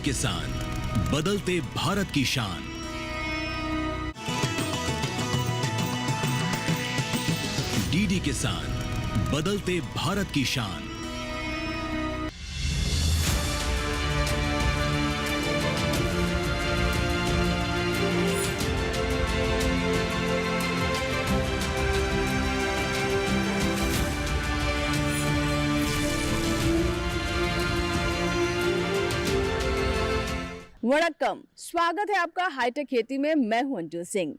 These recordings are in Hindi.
किसान, बदलते भारत की शान। डीडी किसान, बदलते भारत की शान। वणक्कम, स्वागत है आपका हाईटेक खेती में। मैं हूं अंजू सिंह।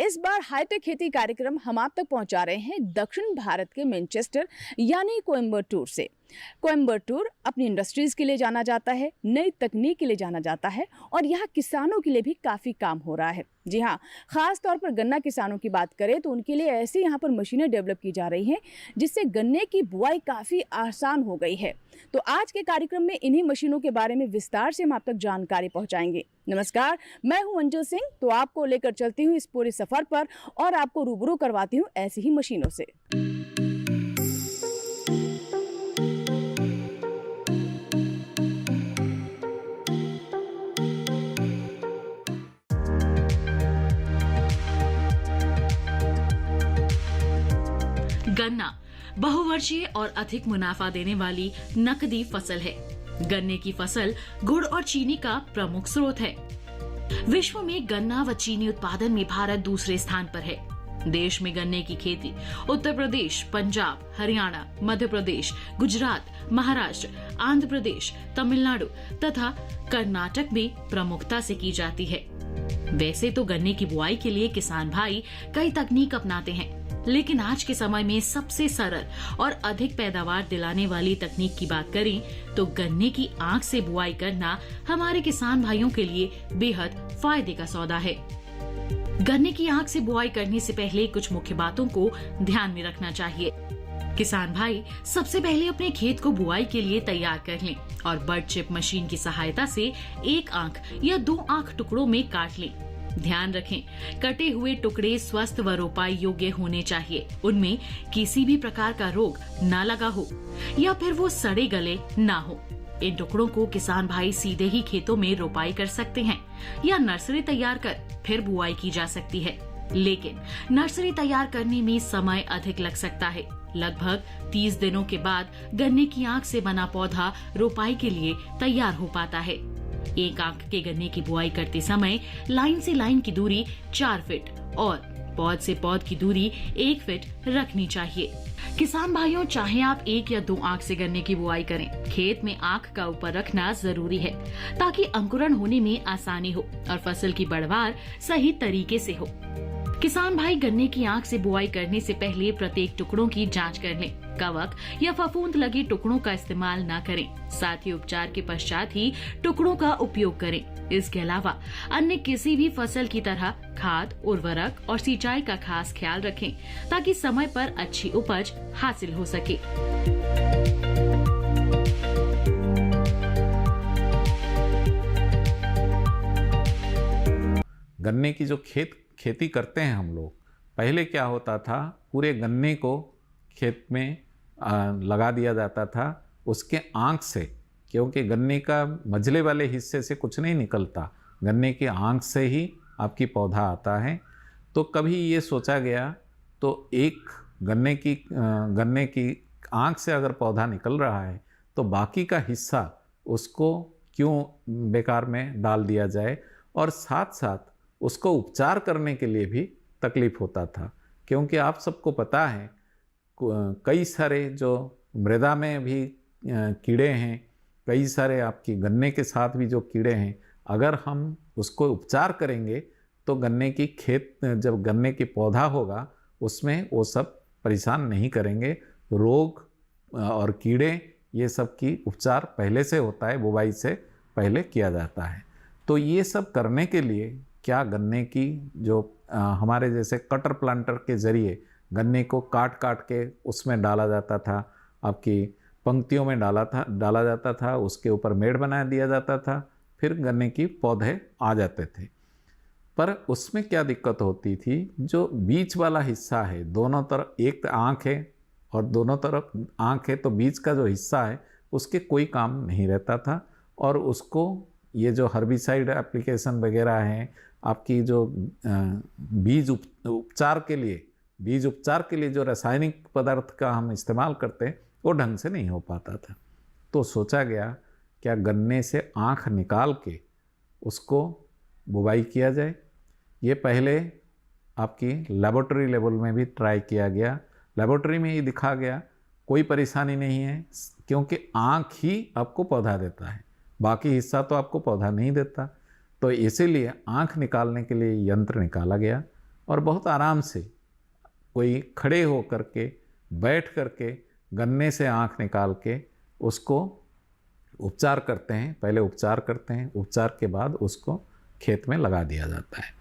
इस बार हाईटेक खेती कार्यक्रम हम आप तक पहुंचा रहे हैं दक्षिण भारत के मैनचेस्टर यानी कोयम्बटूर से। कोयम्बटूर अपनी इंडस्ट्रीज के लिए जाना जाता है, नई तकनीक के लिए जाना जाता है और यहाँ किसानों के लिए भी काफ़ी काम हो रहा है। जी हाँ, ख़ास तौर पर गन्ना किसानों की बात करें तो उनके लिए ऐसी यहाँ पर मशीनें डेवलप की जा रही हैं जिससे गन्ने की बुआई काफ़ी आसान हो गई है। तो आज के कार्यक्रम में इन्हीं मशीनों के बारे में विस्तार से हम आप तक जानकारी पहुँचाएंगे। नमस्कार, मैं हूँ अंजू सिंह। तो आपको लेकर चलती हूँ इस पूरे सफ़र पर और आपको रूबरू करवाती हूँ ऐसी ही मशीनों से। गन्ना बहुवर्षीय और अधिक मुनाफा देने वाली नकदी फसल है। गन्ने की फसल गुड़ और चीनी का प्रमुख स्रोत है। विश्व में गन्ना व चीनी उत्पादन में भारत दूसरे स्थान पर है। देश में गन्ने की खेती उत्तर प्रदेश, पंजाब, हरियाणा, मध्य प्रदेश, गुजरात, महाराष्ट्र, आंध्र प्रदेश, तमिलनाडु तथा कर्नाटक में प्रमुखता से की जाती है। वैसे तो गन्ने की बुआई के लिए किसान भाई कई तकनीक अपनाते हैं, लेकिन आज के समय में सबसे सरल और अधिक पैदावार दिलाने वाली तकनीक की बात करें तो गन्ने की आंख से बुआई करना हमारे किसान भाइयों के लिए बेहद फायदे का सौदा है। गन्ने की आंख से बुआई करने से पहले कुछ मुख्य बातों को ध्यान में रखना चाहिए। किसान भाई सबसे पहले अपने खेत को बुआई के लिए तैयार कर लें और बर्ड चिप मशीन की सहायता से एक आंख या दो आंख टुकड़ों में काट लें। ध्यान रखें, कटे हुए टुकड़े स्वस्थ व रोपाई योग्य होने चाहिए। उनमें किसी भी प्रकार का रोग ना लगा हो या फिर वो सड़े गले ना हो। इन टुकड़ों को किसान भाई सीधे ही खेतों में रोपाई कर सकते हैं या नर्सरी तैयार कर फिर बुआई की जा सकती है। लेकिन नर्सरी तैयार करने में समय अधिक लग सकता है। लगभग 30 दिनों के बाद गन्ने की आंख से बना पौधा रोपाई के लिए तैयार हो पाता है। एक आंख के गन्ने की बुआई करते समय लाइन से लाइन की दूरी 4 फीट और पौध से पौध की दूरी 1 फीट रखनी चाहिए। किसान भाइयों, चाहे आप एक या दो आंख से गन्ने की बुआई करें, खेत में आंख का ऊपर रखना जरूरी है ताकि अंकुरण होने में आसानी हो और फसल की बढ़वार सही तरीके से हो। किसान भाई गन्ने की आंख से बुआई करने से पहले प्रत्येक टुकड़ों की जांच कर लें। कवक या फफूंद लगे टुकड़ों का इस्तेमाल न करें। साथ ही उपचार के पश्चात ही टुकड़ों का उपयोग करें। इसके अलावा अन्य किसी भी फसल की तरह खाद, उर्वरक और सिंचाई का खास ख्याल रखें ताकि समय पर अच्छी उपज हासिल हो सके। गन्ने की जो खेती करते हैं हम लोग, पहले क्या होता था, पूरे गन्ने को खेत में लगा दिया जाता था उसके आंख से, क्योंकि गन्ने का मझले वाले हिस्से से कुछ नहीं निकलता, गन्ने की आंख से ही आपकी पौधा आता है। तो कभी ये सोचा गया तो एक गन्ने की आंख से अगर पौधा निकल रहा है तो बाकी का हिस्सा उसको क्यों बेकार में डाल दिया जाए। और साथ साथ उसको उपचार करने के लिए भी तकलीफ होता था, क्योंकि आप सबको पता है कई सारे जो मृदा में भी कीड़े हैं, कई सारे आपकी गन्ने के साथ भी जो कीड़े हैं, अगर हम उसको उपचार करेंगे तो गन्ने की जब गन्ने की पौधा होगा उसमें वो सब परेशान नहीं करेंगे। रोग और कीड़े ये सब की उपचार पहले से होता है, बुवाई से पहले किया जाता है। तो ये सब करने के लिए क्या गन्ने की जो हमारे जैसे कटर प्लांटर के ज़रिए गन्ने को काट काट के उसमें डाला जाता था, आपकी पंक्तियों में डाला जाता था, उसके ऊपर मेड़ बना दिया जाता था, फिर गन्ने की पौधे आ जाते थे। पर उसमें क्या दिक्कत होती थी, जो बीच वाला हिस्सा है, दोनों तरफ एक आँख है और दोनों तरफ आँख है, तो बीच का जो हिस्सा है उसके कोई काम नहीं रहता था और उसको ये जो हर्बिसाइड एप्लीकेशन वगैरह हैं, आपकी जो बीज उपचार के लिए जो रासायनिक पदार्थ का हम इस्तेमाल करते हैं वो ढंग से नहीं हो पाता था। तो सोचा गया क्या गन्ने से आँख निकाल के उसको बुवाई किया जाए। ये पहले आपकी लेबोरेटरी लेवल में भी ट्राई किया गया। लेबोरेटरी में ये दिखा गया कोई परेशानी नहीं है, क्योंकि आँख ही आपको पौधा देता है, बाकी हिस्सा तो आपको पौधा नहीं देता। तो इसीलिए आँख निकालने के लिए यंत्र निकाला गया और बहुत आराम से कोई खड़े हो करके बैठ करके गन्ने से आँख निकाल के उसको उपचार करते हैं। पहले उपचार करते हैं, उपचार के बाद उसको खेत में लगा दिया जाता है।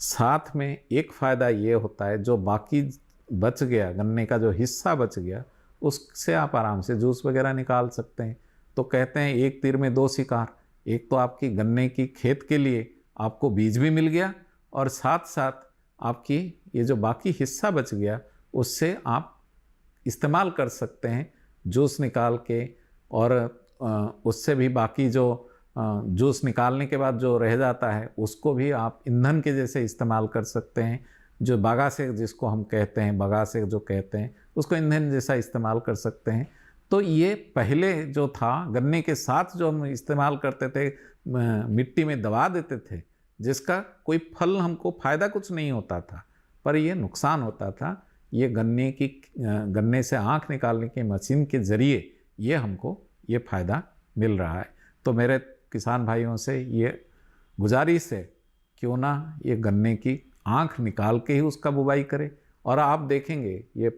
साथ में एक फ़ायदा ये होता है, जो बाकी बच गया, गन्ने का जो हिस्सा बच गया, उससे आप आराम से जूस वगैरह निकाल सकते हैं। तो कहते हैं एक तीर में दो शिकार, एक तो आपकी गन्ने की खेत के लिए आपको बीज भी मिल गया और साथ साथ आपकी ये जो बाकी हिस्सा बच गया उससे आप इस्तेमाल कर सकते हैं जूस निकाल के। और उससे भी बाकी जो जूस निकालने के बाद जो रह जाता है उसको भी आप ईंधन के जैसे इस्तेमाल कर सकते हैं। जो बगासे जिसको हम कहते हैं, बगासे जो कहते हैं, उसको ईंधन जैसा इस्तेमाल कर सकते हैं। तो ये पहले जो था गन्ने के साथ जो हम इस्तेमाल करते थे, मिट्टी में दबा देते थे, जिसका कोई फल हमको फ़ायदा कुछ नहीं होता था, पर ये नुकसान होता था। ये गन्ने से आँख निकालने की मशीन के ज़रिए ये हमको ये फ़ायदा मिल रहा है। तो मेरे किसान भाइयों से ये गुजारिश है, क्यों ना ये गन्ने की आँख निकाल के ही उसका बुवाई करें। और आप देखेंगे ये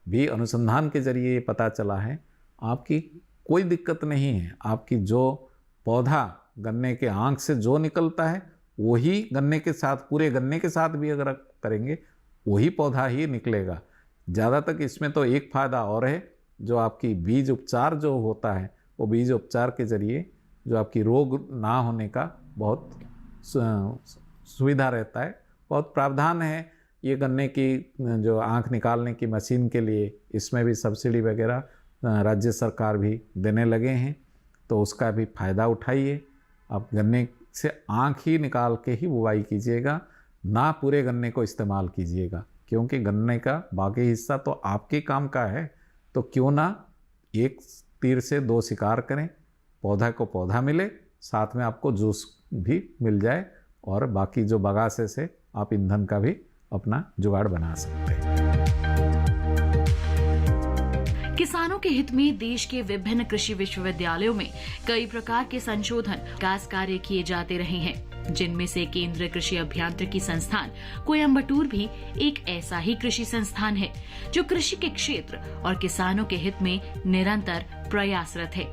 भी अनुसंधान के ज़रिए ये पता चला है, आपकी कोई दिक्कत नहीं है। आपकी जो पौधा गन्ने के आँख से जो निकलता है वही गन्ने के साथ, पूरे गन्ने के साथ भी अगर करेंगे वही पौधा ही निकलेगा। ज़्यादा तक इसमें तो एक फ़ायदा और है, जो आपकी बीज उपचार जो होता है, वो बीज उपचार के ज़रिए जो आपकी रोग ना होने का बहुत सुविधा रहता है, बहुत प्रावधान है। ये गन्ने की जो आँख निकालने की मशीन के लिए इसमें भी सब्सिडी वगैरह राज्य सरकार भी देने लगे हैं, तो उसका भी फ़ायदा उठाइए। आप गन्ने से आँख ही निकाल के ही बुवाई कीजिएगा, ना पूरे गन्ने को इस्तेमाल कीजिएगा, क्योंकि गन्ने का बाकी हिस्सा तो आपके काम का है। तो क्यों ना एक तीर से दो शिकार करें, पौधा को पौधा मिले, साथ में आपको जूस भी मिल जाए और बाकी जो बगासे से आप ईंधन का भी अपना जुगाड़ बना सकते हैं। किसानों के हित में देश के विभिन्न कृषि विश्वविद्यालयों में कई प्रकार के संशोधन विकास कार्य किए जाते रहे हैं, जिनमें से केंद्रीय कृषि अभियांत्रिकी संस्थान कोयम्बटूर भी एक ऐसा ही कृषि संस्थान है जो कृषि के क्षेत्र और किसानों के हित में निरंतर प्रयासरत है।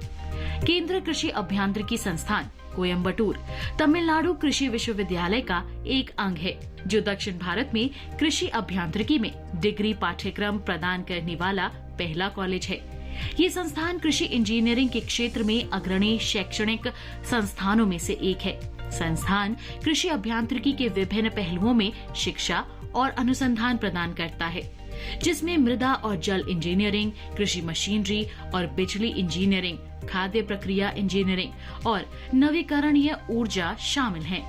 केंद्रीय कृषि अभियांत्रिकी संस्थान कोयम्बटूर तमिलनाडु कृषि विश्वविद्यालय का एक अंग है, जो दक्षिण भारत में कृषि अभियांत्रिकी में डिग्री पाठ्यक्रम प्रदान करने वाला पहला कॉलेज है। ये संस्थान कृषि इंजीनियरिंग के क्षेत्र में अग्रणी शैक्षणिक संस्थानों में से एक है। संस्थान कृषि अभियांत्रिकी के विभिन्न पहलुओं में शिक्षा और अनुसंधान प्रदान करता है, जिसमें मृदा और जल इंजीनियरिंग, कृषि मशीनरी और बिजली इंजीनियरिंग, खाद्य प्रक्रिया इंजीनियरिंग और नवीकरणीय ऊर्जा शामिल हैं।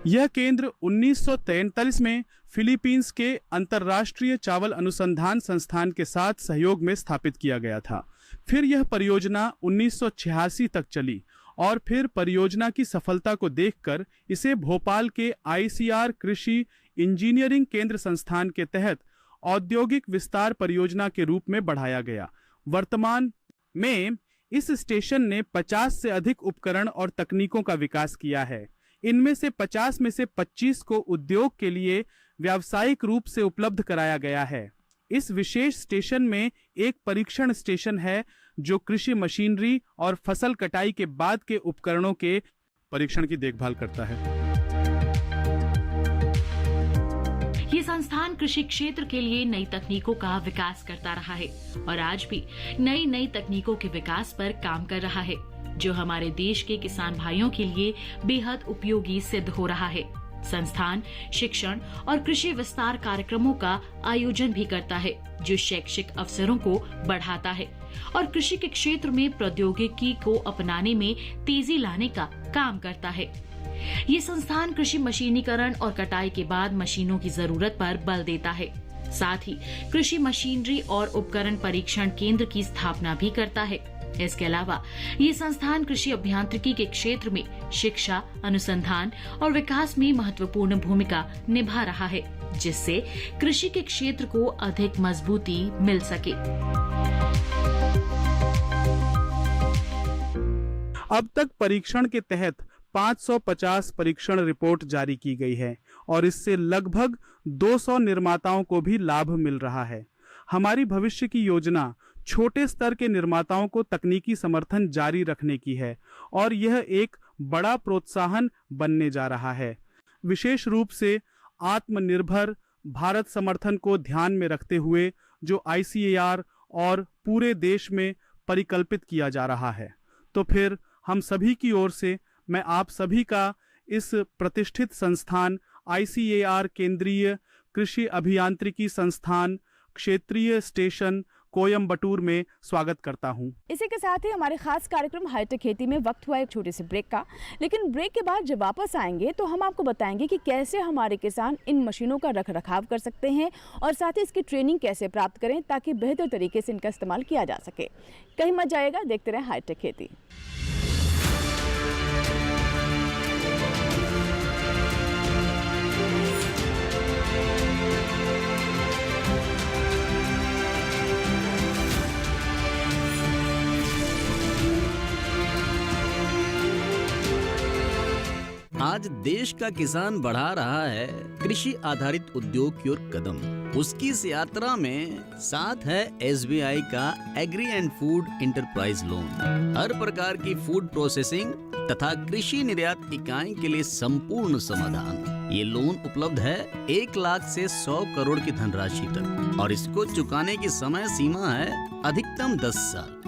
यह केंद्र 1943 में फिलीपींस के अंतर्राष्ट्रीय चावल अनुसंधान संस्थान के साथ सहयोग में स्थापित किया गया था। फिर यह परियोजना 1986 तक चली और फिर परियोजना की सफलता को देखकर इसे भोपाल के ICR कृषि इंजीनियरिंग केंद्र संस्थान के तहत औद्योगिक विस्तार परियोजना के रूप में बढ़ाया गया। वर्तमान में इस स्टेशन ने 50 से अधिक उपकरण और तकनीकों का विकास किया है। इनमें से 50 में से 25 को उद्योग के लिए व्यावसायिक रूप से उपलब्ध कराया गया है। इस विशेष स्टेशन में एक परीक्षण स्टेशन है जो कृषि मशीनरी और फसल कटाई के बाद के उपकरणों के परीक्षण की देखभाल करता है। ये संस्थान कृषि क्षेत्र के लिए नई तकनीकों का विकास करता रहा है और आज भी नई तकनीकों के विकास पर काम कर रहा है, जो हमारे देश के किसान भाइयों के लिए बेहद उपयोगी सिद्ध हो रहा है। संस्थान शिक्षण और कृषि विस्तार कार्यक्रमों का आयोजन भी करता है, जो शैक्षिक अवसरों को बढ़ाता है और कृषि के क्षेत्र में प्रौद्योगिकी को अपनाने में तेजी लाने का काम करता है। ये संस्थान कृषि मशीनीकरण और कटाई के बाद मशीनों की जरूरत पर बल देता है। साथ ही कृषि मशीनरी और उपकरण परीक्षण केंद्र की स्थापना भी करता है। इसके अलावा ये संस्थान कृषि अभियांत्रिकी के क्षेत्र में शिक्षा, अनुसंधान और विकास में महत्वपूर्ण भूमिका निभा रहा है, जिससे कृषि के क्षेत्र को अधिक मजबूती मिल सके। अब तक परीक्षण के तहत 550 परीक्षण रिपोर्ट जारी की गई है और इससे लगभग 200 निर्माताओं को भी लाभ मिल रहा है। हमारी भविष्य की योजना छोटे स्तर के निर्माताओं को तकनीकी समर्थन जारी रखने की है और यह एक बड़ा प्रोत्साहन बनने जा रहा है। विशेष रूप से आत्मनिर्भर भारत समर्थन को ध्यान में रखते हुए जो ICAR और पूरे देश में परिकल्पित किया जा रहा है। तो फिर हम सभी की ओर से मैं आप सभी का इस प्रतिष्ठित संस्थान ICAR केंद्रीय कृषि अभियांत्रिकी संस्थान क्षेत्रीय स्टेशन कोयम्बटूर में स्वागत करता हूं। इसी के साथ ही हमारे खास कार्यक्रम हाईटेक खेती में वक्त हुआ एक छोटे से ब्रेक का, लेकिन ब्रेक के बाद जब वापस आएंगे तो हम आपको बताएंगे कि कैसे हमारे किसान इन मशीनों का रखरखाव कर सकते हैं और साथ ही इसकी ट्रेनिंग कैसे प्राप्त करें ताकि बेहतर तरीके से इनका इस्तेमाल किया जा सके। कहीं मत जाइएगा, देखते रहें हाईटेक खेती। आज देश का किसान बढ़ा रहा है कृषि आधारित उद्योग की ओर कदम। उसकी इस यात्रा में साथ है SBI का agri and food enterprise loan. हर प्रकार की फूड प्रोसेसिंग तथा कृषि निर्यात इकाई के लिए संपूर्ण समाधान। ये लोन उपलब्ध है 1 लाख से 100 करोड़ की धनराशि तक और इसको चुकाने की समय सीमा है अधिकतम 10 साल।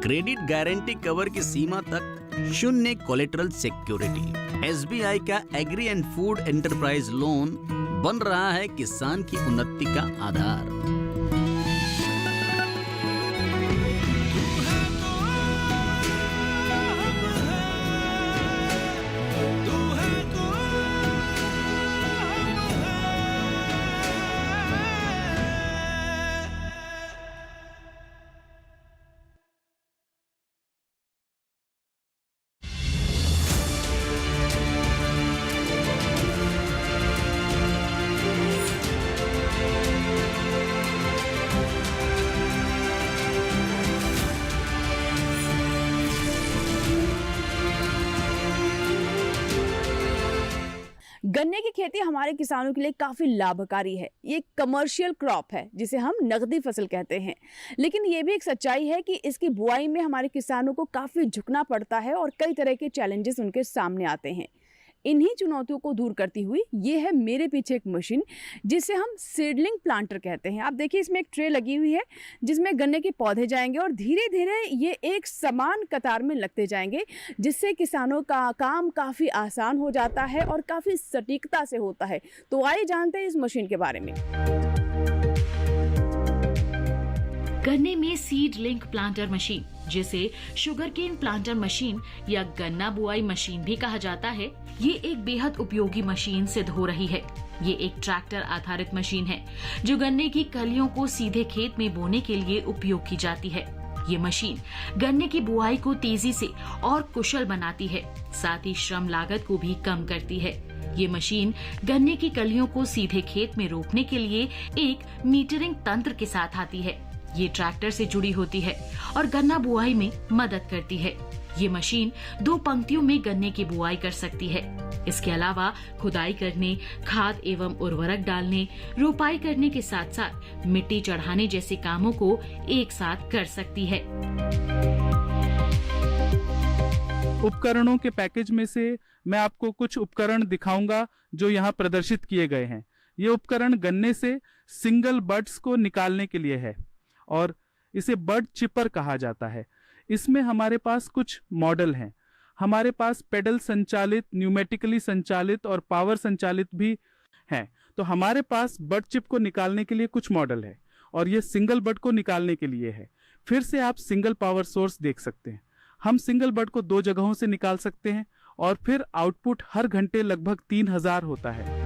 क्रेडिट गारंटी कवर की सीमा तक 0 कोलेटरल सिक्योरिटी। SBI का agri and food enterprise loan बन रहा है किसान की उन्नति का आधार। गन्ने की खेती हमारे किसानों के लिए काफ़ी लाभकारी है। ये एक कमर्शियल क्रॉप है जिसे हम नकदी फसल कहते हैं, लेकिन ये भी एक सच्चाई है कि इसकी बुआई में हमारे किसानों को काफ़ी झुकना पड़ता है और कई तरह के चैलेंजेस उनके सामने आते हैं। इन्हीं चुनौतियों को दूर करती हुई ये है मेरे पीछे एक मशीन जिसे हम सीडलिंग प्लांटर कहते हैं। आप देखिए इसमें एक ट्रे लगी हुई है जिसमें गन्ने के पौधे जाएंगे और धीरे धीरे ये एक समान कतार में लगते जाएंगे, जिससे किसानों का काम काफ़ी आसान हो जाता है और काफ़ी सटीकता से होता है। तो आइए जानते हैं इस मशीन के बारे में। गन्ने में सीड लिंक प्लांटर मशीन, जिसे शुगरकेन प्लांटर मशीन या गन्ना बुआई मशीन भी कहा जाता है, ये एक बेहद उपयोगी मशीन सिद्ध हो रही है। ये एक ट्रैक्टर आधारित मशीन है जो गन्ने की कलियों को सीधे खेत में बोने के लिए उपयोग की जाती है। ये मशीन गन्ने की बुआई को तेजी से और कुशल बनाती है, साथ ही श्रम लागत को भी कम करती है। ये मशीन गन्ने की कलियों को सीधे खेत में रोपने के लिए एक मीटरिंग तंत्र के साथ आती है। ये ट्रैक्टर से जुड़ी होती है और गन्ना बुआई में मदद करती है। ये मशीन 2 पंक्तियों में गन्ने की बुआई कर सकती है। इसके अलावा खुदाई करने, खाद एवं उर्वरक डालने, रोपाई करने के साथ साथ मिट्टी चढ़ाने जैसे कामों को एक साथ कर सकती है। उपकरणों के पैकेज में से मैं आपको कुछ उपकरण दिखाऊंगा जो यहाँ प्रदर्शित किए गए हैं। ये उपकरण गन्ने से सिंगल बड्स को निकालने के लिए है और इसे बड चिपर कहा जाता है। इसमें हमारे पास कुछ मॉडल हैं। हमारे पास पेडल संचालित, न्यूमेटिकली संचालित और पावर संचालित भी हैं। तो हमारे पास बड चिप को निकालने के लिए कुछ मॉडल है और ये सिंगल बड को निकालने के लिए है। फिर से आप सिंगल पावर सोर्स देख सकते हैं। हम सिंगल बड को 2 जगहों से निकाल सकते हैं और फिर आउटपुट हर घंटे लगभग 3000 होता है।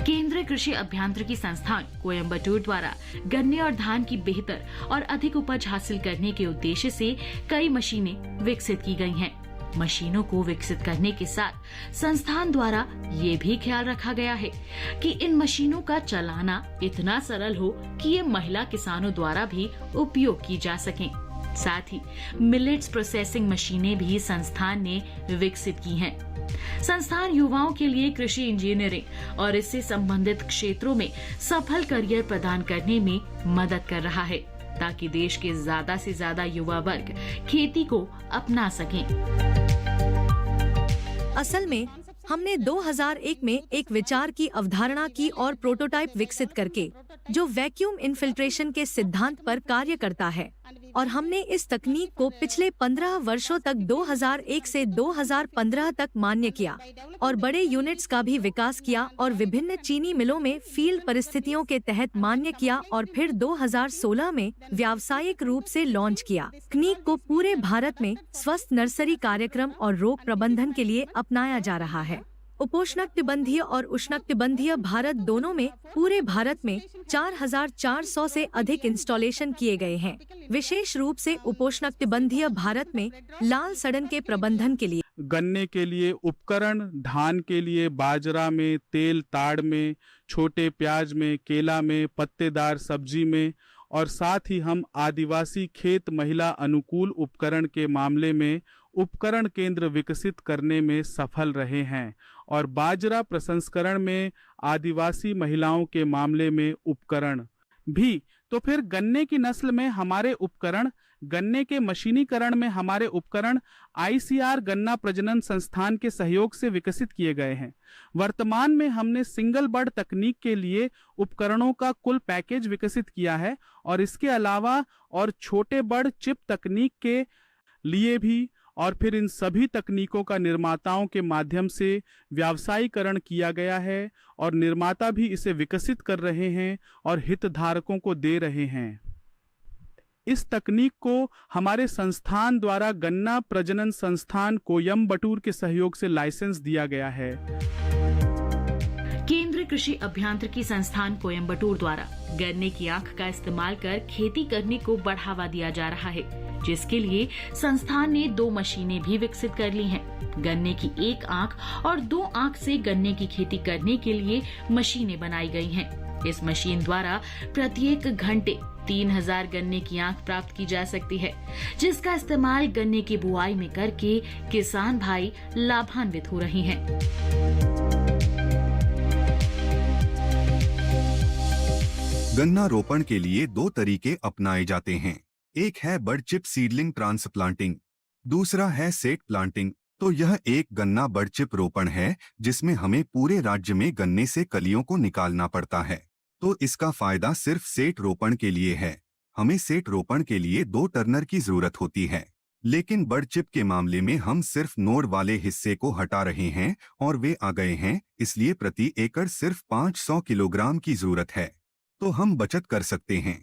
केंद्रीय कृषि अभियांत्रिकी संस्थान कोयम्बटूर द्वारा गन्ने और धान की बेहतर और अधिक उपज हासिल करने के उद्देश्य से कई मशीनें विकसित की गई हैं। मशीनों को विकसित करने के साथ संस्थान द्वारा ये भी ख्याल रखा गया है कि इन मशीनों का चलाना इतना सरल हो कि ये महिला किसानों द्वारा भी उपयोग की जा सकें। साथ ही मिलेट्स प्रोसेसिंग मशीनें भी संस्थान ने विकसित की हैं। संस्थान युवाओं के लिए कृषि इंजीनियरिंग और इससे संबंधित क्षेत्रों में सफल करियर प्रदान करने में मदद कर रहा है, ताकि देश के ज्यादा से ज्यादा युवा वर्ग खेती को अपना सकें। असल में हमने 2001 में एक विचार की अवधारणा की और प्रोटोटाइप विकसित करके जो वैक्यूम इन्फिल्ट्रेशन के सिद्धांत पर कार्य करता है, और हमने इस तकनीक को पिछले 15 वर्षों तक 2001 से 2015 तक मान्य किया और बड़े यूनिट्स का भी विकास किया और विभिन्न चीनी मिलों में फील्ड परिस्थितियों के तहत मान्य किया और फिर 2016 में व्यावसायिक रूप से लॉन्च किया। तकनीक को पूरे भारत में स्वस्थ नर्सरी कार्यक्रम और रोग प्रबंधन के लिए अपनाया जा रहा है। उपोष्णकटिबंधीय और उष्णकटिबंधीय भारत दोनों में पूरे भारत में 4400 से अधिक इंस्टॉलेशन किए गए हैं। विशेष रूप से उपोष्णकटिबंधीय भारत में लाल सड़न के प्रबंधन के लिए गन्ने के लिए उपकरण, धान के लिए बाजरा में, तेल ताड़ में, छोटे प्याज में, केला में, पत्तेदार सब्जी में, और साथ ही हम आदिवासी खेत महिला अनुकूल उपकरण के मामले में उपकरण केंद्र विकसित करने में सफल रहे हैं और बाजरा प्रसंस्करण में आदिवासी महिलाओं के मामले में उपकरण भी। तो फिर गन्ने की नस्ल में हमारे उपकरण, गन्ने के मशीनीकरण में हमारे उपकरण ICR गन्ना प्रजनन संस्थान के सहयोग से विकसित किए गए हैं। वर्तमान में हमने सिंगल बड तकनीक के लिए उपकरणों का कुल पैकेज विकसित किया है और इसके अलावा और छोटे बड चिप तकनीक के लिए भी, और फिर इन सभी तकनीकों का निर्माताओं के माध्यम से व्यावसायीकरण किया गया है और निर्माता भी इसे विकसित कर रहे हैं और हितधारकों को दे रहे हैं। इस तकनीक को हमारे संस्थान द्वारा गन्ना प्रजनन संस्थान कोयम्बटूर के सहयोग से लाइसेंस दिया गया है। केंद्रीय कृषि अभियांत्रिकी संस्थान कोयम्बटूर द्वारा गन्ने की आंख का इस्तेमाल कर खेती करने को बढ़ावा दिया जा रहा है, जिसके लिए संस्थान ने 2 मशीनें भी विकसित कर ली हैं। गन्ने की 1 आंख और 2 आंख से गन्ने की खेती करने के लिए मशीनें बनाई गई हैं। इस मशीन द्वारा प्रत्येक घंटे 3000 गन्ने की आंख प्राप्त की जा सकती है, जिसका इस्तेमाल गन्ने की बुआई में करके किसान भाई लाभान्वित हो रहे हैं। गन्ना रोपण के लिए 2 तरीके अपनाए जाते हैं। एक है बड चिप सीडलिंग ट्रांसप्लांटिंग, दूसरा है सेट प्लांटिंग। तो यह एक गन्ना बड चिप रोपण है जिसमें हमें पूरे राज्य में गन्ने से कलियों को निकालना पड़ता है। तो इसका फायदा सिर्फ सेट रोपण के लिए है। हमें सेट रोपण के लिए 2 टर्नर की जरूरत होती है, लेकिन बड चिप के मामले में हम सिर्फ नोड वाले हिस्से को हटा रहे हैं और वे आ गए हैं, इसलिए प्रति एकड़ सिर्फ 500 किलोग्राम की जरूरत है। तो हम बचत कर सकते हैं।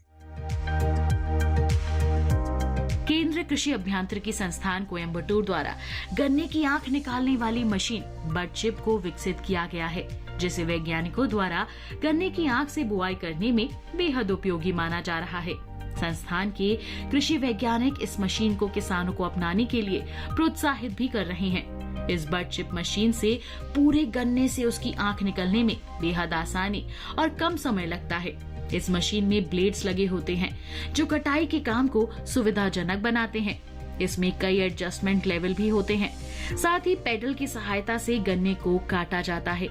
केंद्रीय कृषि अभियांत्रिकी संस्थान कोयम्बटूर द्वारा गन्ने की आंख निकालने वाली मशीन बड चिप को विकसित किया गया है, जिसे वैज्ञानिकों द्वारा गन्ने की आंख से बुआई करने में बेहद उपयोगी माना जा रहा है। संस्थान के कृषि वैज्ञानिक इस मशीन को किसानों को अपनाने के लिए प्रोत्साहित भी कर रहे हैं। इस बड चिप मशीन से पूरे गन्ने से उसकी आंख निकलने में बेहद आसानी और कम समय लगता है। इस मशीन में ब्लेड्स लगे होते हैं जो कटाई के काम को सुविधाजनक बनाते हैं। इसमें कई एडजस्टमेंट लेवल भी होते हैं। साथ ही पेडल की सहायता से गन्ने को काटा जाता है।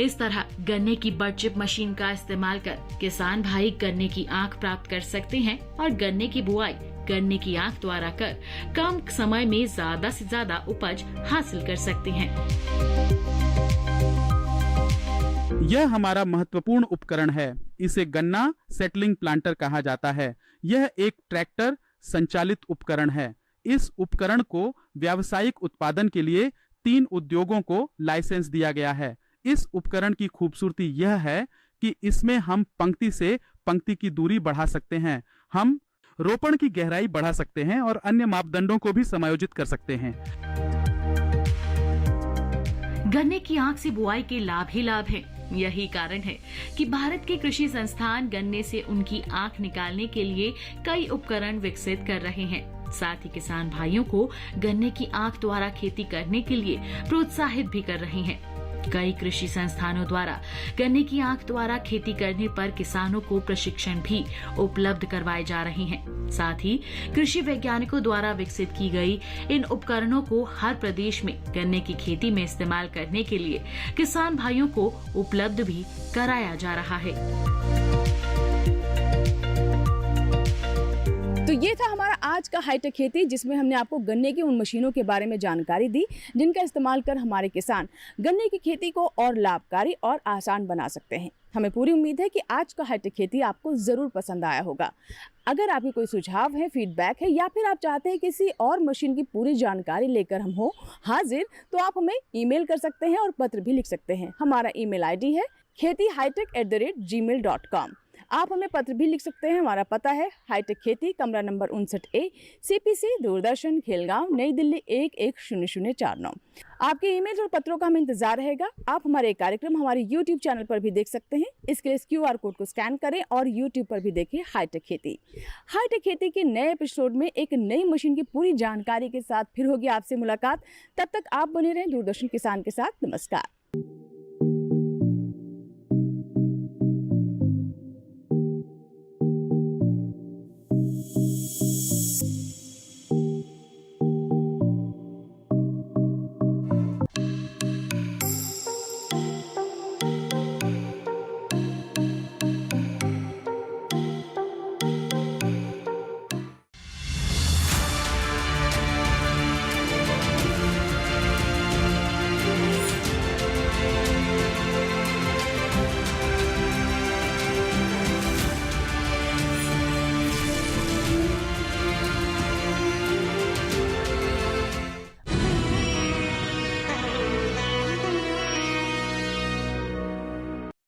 इस तरह गन्ने की बड चिप मशीन का इस्तेमाल कर किसान भाई गन्ने की आंख प्राप्त कर सकते हैं और गन्ने की बुआई गन्ने की आंख द्वारा कर कम समय में ज्यादा से ज्यादा उपज हासिल कर सकते हैं। यह हमारा महत्वपूर्ण उपकरण है। इसे गन्ना सेटलिंग प्लांटर कहा जाता है। यह एक ट्रैक्टर संचालित उपकरण है। इस उपकरण को व्यावसायिक उत्पादन के लिए 3 उद्योगों को लाइसेंस दिया गया है। इस उपकरण की खूबसूरती यह है कि इसमें हम पंक्ति से पंक्ति की दूरी बढ़ा सकते हैं, हम रोपण की गहराई बढ़ा सकते हैं और अन्य मापदंडों को भी समायोजित कर सकते हैं। गन्ने की आंख से बुआई के लाभ ही लाभ हैं। यही कारण है कि भारत के कृषि संस्थान गन्ने से उनकी आंख निकालने के लिए कई उपकरण विकसित कर रहे हैं। साथ ही किसान भाइयों को गन्ने की आंख द्वारा खेती करने के लिए प्रोत्साहित भी कर रहे हैं। कई कृषि संस्थानों द्वारा गन्ने की आंख द्वारा खेती करने पर किसानों को प्रशिक्षण भी उपलब्ध करवाए जा रहे हैं। साथ ही कृषि वैज्ञानिकों द्वारा विकसित की गई इन उपकरणों को हर प्रदेश में गन्ने की खेती में इस्तेमाल करने के लिए किसान भाइयों को उपलब्ध भी कराया जा रहा है। तो ये था हमारा आज का हाईटेक खेती, जिसमें हमने आपको गन्ने की उन मशीनों के बारे में जानकारी दी जिनका इस्तेमाल कर हमारे किसान गन्ने की खेती को और लाभकारी और आसान बना सकते हैं। हमें पूरी उम्मीद है कि आज का हाईटेक खेती आपको ज़रूर पसंद आया होगा। अगर आपके कोई सुझाव है, फीडबैक है, या फिर आप चाहते हैं किसी और मशीन की पूरी जानकारी लेकर हम हो हाजिर, तो आप हमें ईमेल कर सकते हैं और पत्र भी लिख सकते हैं। हमारा ईमेल आईडी है kheti@gmail.com। आप हमें पत्र भी लिख सकते हैं। हमारा पता है हाईटेक खेती, कमरा number 59A, CPC, Doordarshan, Khelgaon, नई दिल्ली 110049। आपके ईमेल और पत्रों का हमें इंतजार रहेगा। आप हमारे कार्यक्रम हमारे YouTube चैनल पर भी देख सकते हैं। इसके लिए इस QR कोड को स्कैन करें और YouTube पर भी देखें हाईटेक खेती। हाईटेक खेती के नए एपिसोड में एक नई मशीन की पूरी जानकारी के साथ फिर होगी आपसे मुलाकात। तब तक आप बने रहें दूरदर्शन किसान के साथ। नमस्कार।